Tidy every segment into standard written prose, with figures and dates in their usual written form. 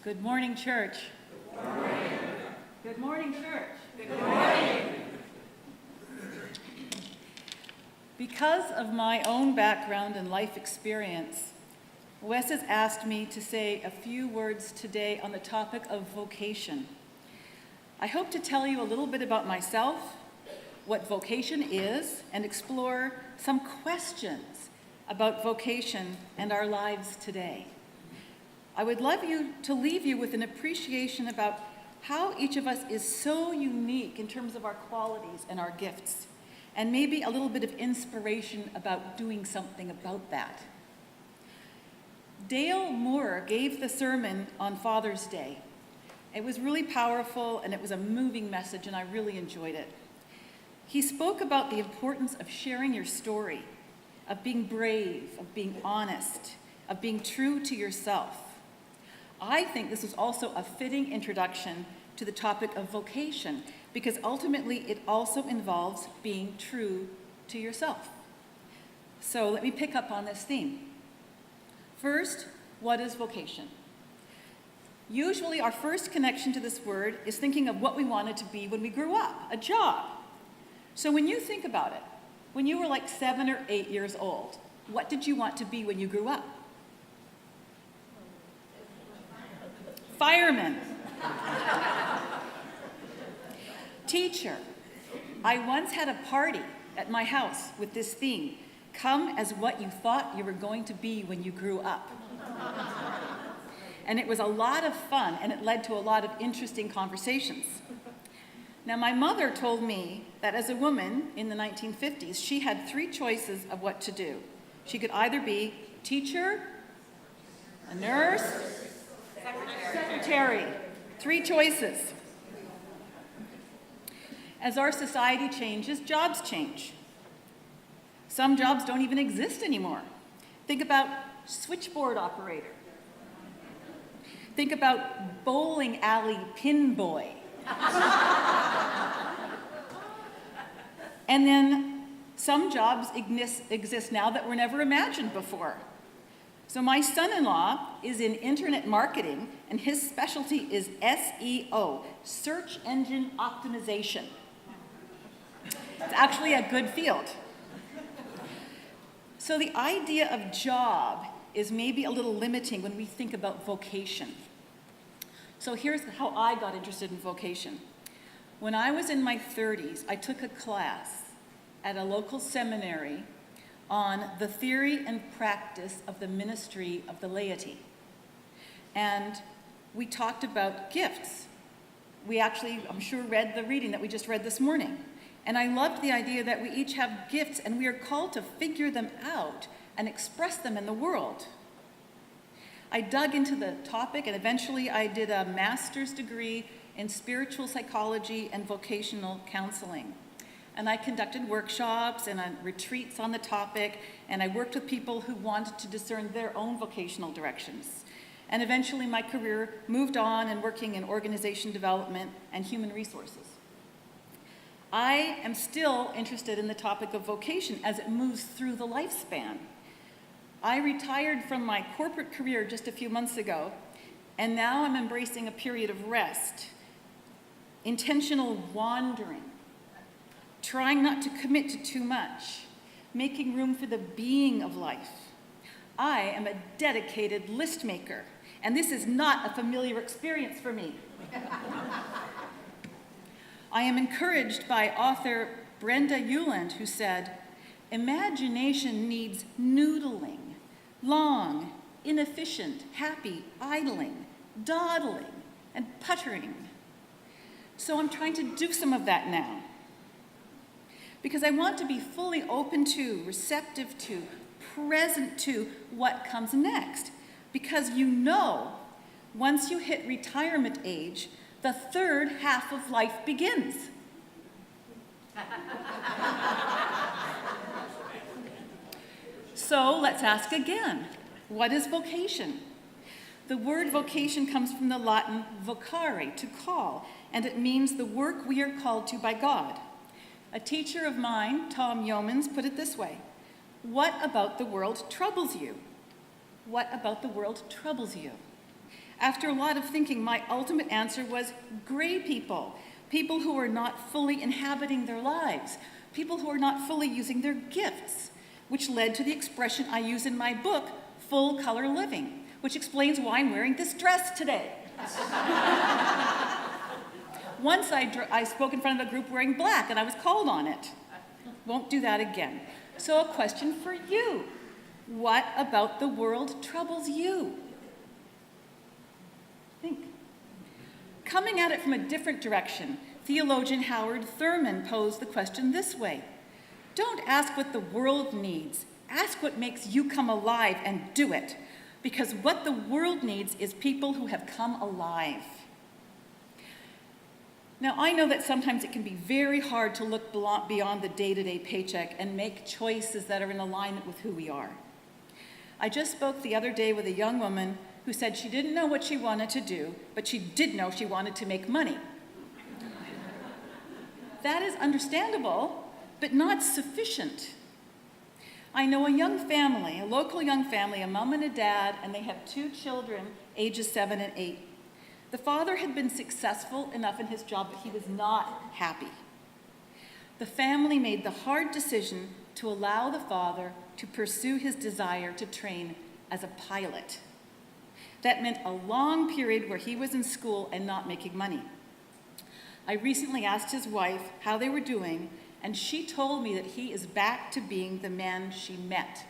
Good morning, church. Good morning. Good morning, church. Good morning. Because of my own background and life experience, Wes has asked me to say a few words today on the topic of vocation. I hope to tell you a little bit about myself, what vocation is, and explore some questions about vocation and our lives today. I would love to leave you with an appreciation about how each of us is so unique in terms of our qualities and our gifts, and maybe a little bit of inspiration about doing something about that. Dale Moore gave the sermon on Father's Day. It was really powerful and it was a moving message, and I really enjoyed it. He spoke about the importance of sharing your story, of being brave, of being honest, of being true to yourself. I think this was also a fitting introduction to the topic of vocation, because ultimately it also involves being true to yourself. So let me pick up on this theme. First, what is vocation? Usually our first connection to this word is thinking of what we wanted to be when we grew up, a job. So when you think about it, when you were like 7 or 8 years old, what did you want to be when you grew up? Fireman. Teacher. I once had a party at my house with this theme: come as what you thought you were going to be when you grew up. And it was a lot of fun, and it led to a lot of interesting conversations. Now, my mother told me that as a woman in the 1950s, she had 3 choices of what to do. She could either be a teacher, a nurse, secretary. 3 choices. As our society changes, jobs change. Some jobs don't even exist anymore. Think about switchboard operator. Think about bowling alley pin boy. And then some jobs exist now that were never imagined before. So my son-in-law is in internet marketing, and his specialty is SEO, search engine optimization. It's actually a good field. So the idea of job is maybe a little limiting when we think about vocation. So here's how I got interested in vocation. When I was in my 30s, I took a class at a local seminary on the theory and practice of the ministry of the laity. And we talked about gifts. We actually, I'm sure, read the reading that we just read this morning. And I loved the idea that we each have gifts and we are called to figure them out and express them in the world. I dug into the topic, and eventually I did a master's degree in spiritual psychology and vocational counseling. And I conducted workshops and retreats on the topic, and I worked with people who wanted to discern their own vocational directions. And eventually my career moved on and working in organization development and human resources. I am still interested in the topic of vocation as it moves through the lifespan. I retired from my corporate career just a few months ago, and now I'm embracing a period of rest, intentional wandering, trying not to commit to too much, making room for the being of life. I am a dedicated list maker, and this is not a familiar experience for me. I am encouraged by author Brenda Ueland, who said, "Imagination needs noodling, long, inefficient, happy idling, dawdling, and puttering." So I'm trying to do some of that now, because I want to be fully open to, receptive to, present to what comes next. Because once you hit retirement age, the third half of life begins. So let's ask again, what is vocation? The word vocation comes from the Latin vocare, to call, and it means the work we are called to by God. A teacher of mine, Tom Yeomans, put it this way: what about the world troubles you? What about the world troubles you? After a lot of thinking, my ultimate answer was gray people. People who are not fully inhabiting their lives. People who are not fully using their gifts, which led to the expression I use in my book, full color living, which explains why I'm wearing this dress today. Once I spoke in front of a group wearing black and I was called on it. Won't do that again. So a question for you. What about the world troubles you? Think. Coming at it from a different direction, theologian Howard Thurman posed the question this way. Don't ask what the world needs. Ask what makes you come alive and do it. Because what the world needs is people who have come alive. Now, I know that sometimes it can be very hard to look beyond the day-to-day paycheck and make choices that are in alignment with who we are. I just spoke the other day with a young woman who said she didn't know what she wanted to do, but she did know she wanted to make money. That is understandable, but not sufficient. I know a young family, a local young family, a mom and a dad, and they have 2 children, ages 7 and 8. The father had been successful enough in his job, but he was not happy. The family made the hard decision to allow the father to pursue his desire to train as a pilot. That meant a long period where he was in school and not making money. I recently asked his wife how they were doing, and she told me that he is back to being the man she met.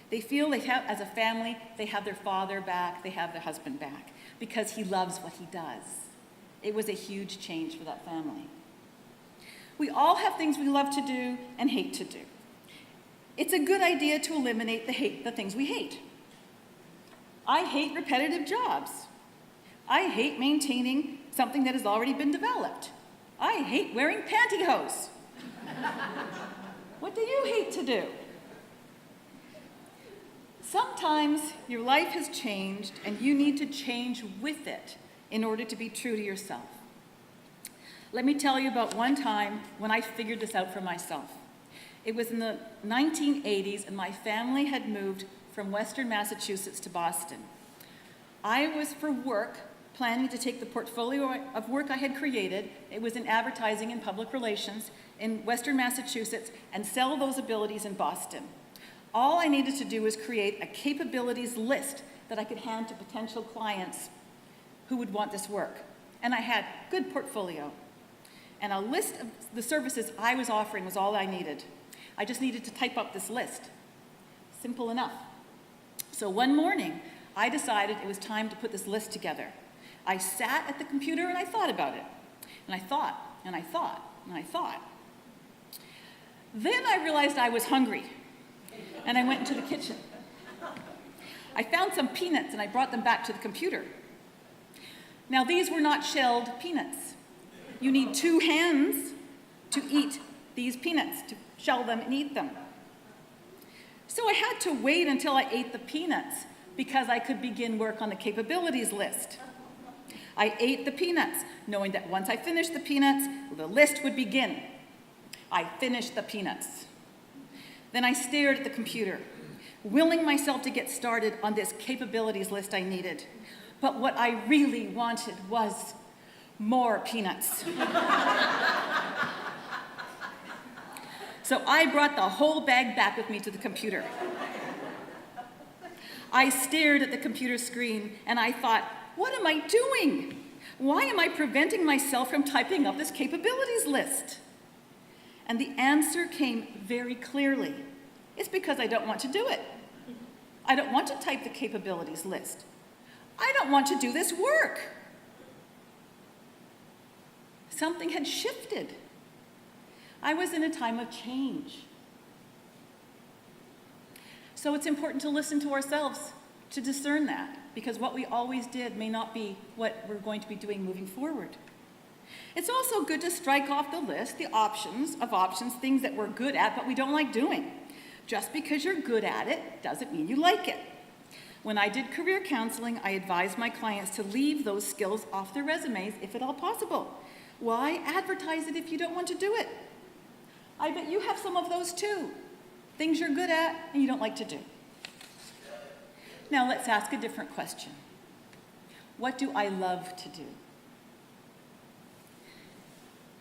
They feel they have, as a family, they have their father back, they have their husband back, because he loves what he does. It was a huge change for that family. We all have things we love to do and hate to do. It's a good idea to eliminate the things we hate. I hate repetitive jobs. I hate maintaining something that has already been developed. I hate wearing pantyhose. What do you hate to do? Sometimes your life has changed and you need to change with it in order to be true to yourself. Let me tell you about one time when I figured this out for myself. It was in the 1980s and my family had moved from Western Massachusetts to Boston. I was for work planning to take the portfolio of work I had created, it was in advertising and public relations in Western Massachusetts, and sell those abilities in Boston. All I needed to do was create a capabilities list that I could hand to potential clients who would want this work. And I had good portfolio. And a list of the services I was offering was all I needed. I just needed to type up this list. Simple enough. So one morning, I decided it was time to put this list together. I sat at the computer and I thought about it. And I thought, and I thought, and I thought. Then I realized I was hungry. And I went into the kitchen. I found some peanuts and I brought them back to the computer. Now these were not shelled peanuts. You need 2 hands to eat these peanuts, to shell them and eat them. So I had to wait until I ate the peanuts because I could begin work on the capabilities list. I ate the peanuts, knowing that once I finished the peanuts, the list would begin. I finished the peanuts. Then I stared at the computer, willing myself to get started on this capabilities list I needed. But what I really wanted was more peanuts. So I brought the whole bag back with me to the computer. I stared at the computer screen and I thought, what am I doing? Why am I preventing myself from typing up this capabilities list? And the answer came very clearly. It's because I don't want to do it. I don't want to type the capabilities list. I don't want to do this work. Something had shifted. I was in a time of change. So it's important to listen to ourselves, to discern that, because what we always did may not be what we're going to be doing moving forward. It's also good to strike off the list the options, things that we're good at but we don't like doing. Just because you're good at it doesn't mean you like it. When I did career counseling, I advised my clients to leave those skills off their resumes if at all possible. Why advertise it if you don't want to do it? I bet you have some of those too. Things you're good at and you don't like to do. Now let's ask a different question. What do I love to do?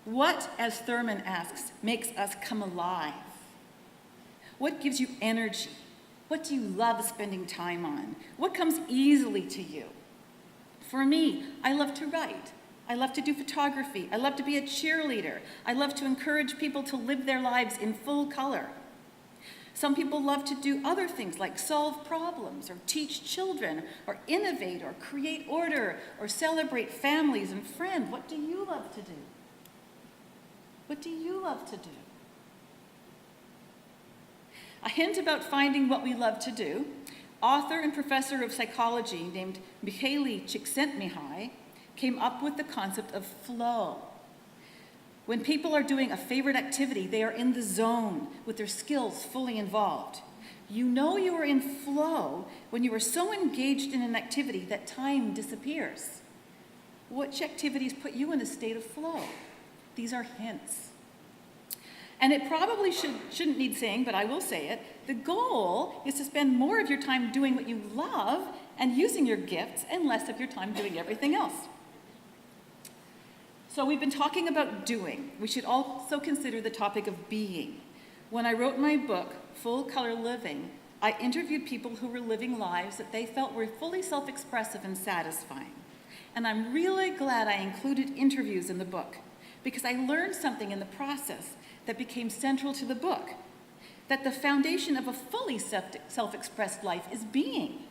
What, as Thurman asks, makes us come alive? What gives you energy? What do you love spending time on? What comes easily to you? For me, I love to write. I love to do photography. I love to be a cheerleader. I love to encourage people to live their lives in full color. Some people love to do other things like solve problems or teach children or innovate or create order or celebrate families and friends. What do you love to do? What do you love to do? A hint about finding what we love to do. Author and professor of psychology named Mihaly Csikszentmihalyi came up with the concept of flow. When people are doing a favorite activity, they are in the zone with their skills fully involved. You know you are in flow when you are so engaged in an activity that time disappears. Which activities put you in a state of flow? These are hints. And it probably shouldn't need saying, but I will say it. The goal is to spend more of your time doing what you love and using your gifts and less of your time doing everything else. So we've been talking about doing. We should also consider the topic of being. When I wrote my book, Full Color Living, I interviewed people who were living lives that they felt were fully self-expressive and satisfying. And I'm really glad I included interviews in the book, because I learned something in the process that became central to the book, that the foundation of a fully self-expressed life is being.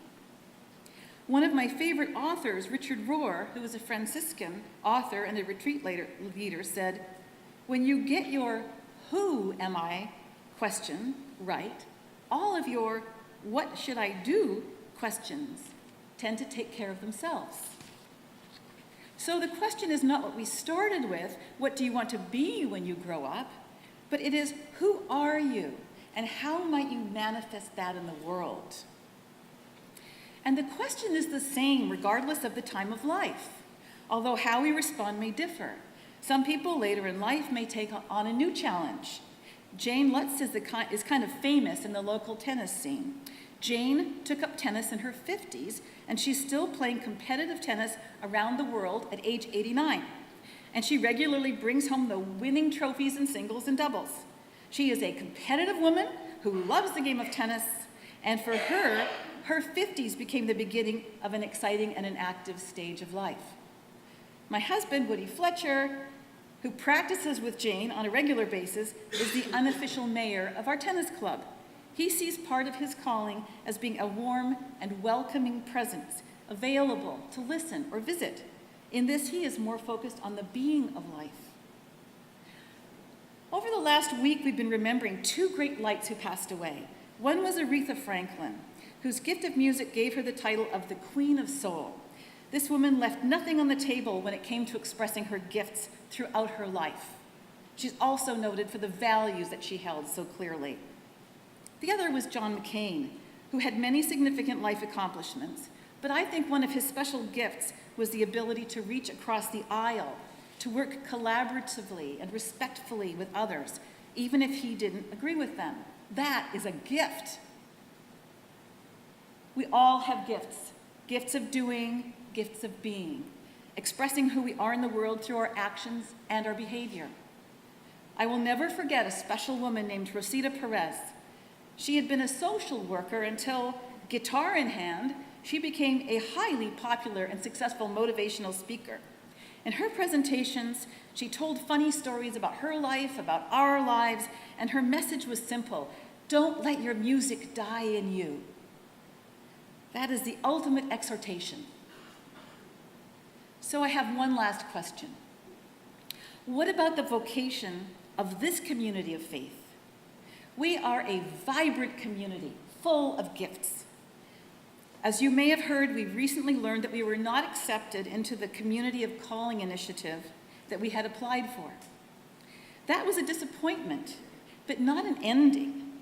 One of my favorite authors, Richard Rohr, who was a Franciscan author and a retreat leader, said, when you get your who am I question right, all of your what should I do questions tend to take care of themselves. So the question is not what we started with, what do you want to be when you grow up, but it is who are you and how might you manifest that in the world? And the question is the same regardless of the time of life, although how we respond may differ. Some people later in life may take on a new challenge. Jane Lutz is kind of famous in the local tennis scene. Jane took up tennis in her 50s, and she's still playing competitive tennis around the world at age 89. And she regularly brings home the winning trophies in singles and doubles. She is a competitive woman who loves the game of tennis, and for her, her 50s became the beginning of an exciting and an active stage of life. My husband, Woody Fletcher, who practices with Jane on a regular basis, is the unofficial mayor of our tennis club. He sees part of his calling as being a warm and welcoming presence, available to listen or visit. In this, he is more focused on the being of life. Over the last week, we've been remembering two great lights who passed away. One was Aretha Franklin, whose gift of music gave her the title of the Queen of Soul. This woman left nothing on the table when it came to expressing her gifts throughout her life. She's also noted for the values that she held so clearly. The other was John McCain, who had many significant life accomplishments, but I think one of his special gifts was the ability to reach across the aisle, to work collaboratively and respectfully with others, even if he didn't agree with them. That is a gift. We all have gifts, gifts of doing, gifts of being, expressing who we are in the world through our actions and our behavior. I will never forget a special woman named Rosita Perez. She had been a social worker until, guitar in hand, she became a highly popular and successful motivational speaker. In her presentations, she told funny stories about her life, about our lives, and her message was simple: don't let your music die in you. That is the ultimate exhortation. So I have one last question. What about the vocation of this community of faith? We are a vibrant community, full of gifts. As you may have heard, we recently learned that we were not accepted into the Community of Calling initiative that we had applied for. That was a disappointment, but not an ending.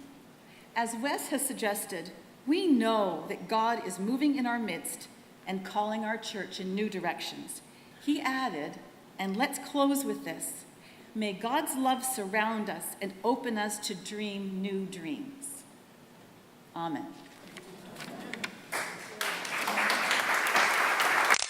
As Wes has suggested, we know that God is moving in our midst and calling our church in new directions. He added, and let's close with this, may God's love surround us and open us to dream new dreams. Amen.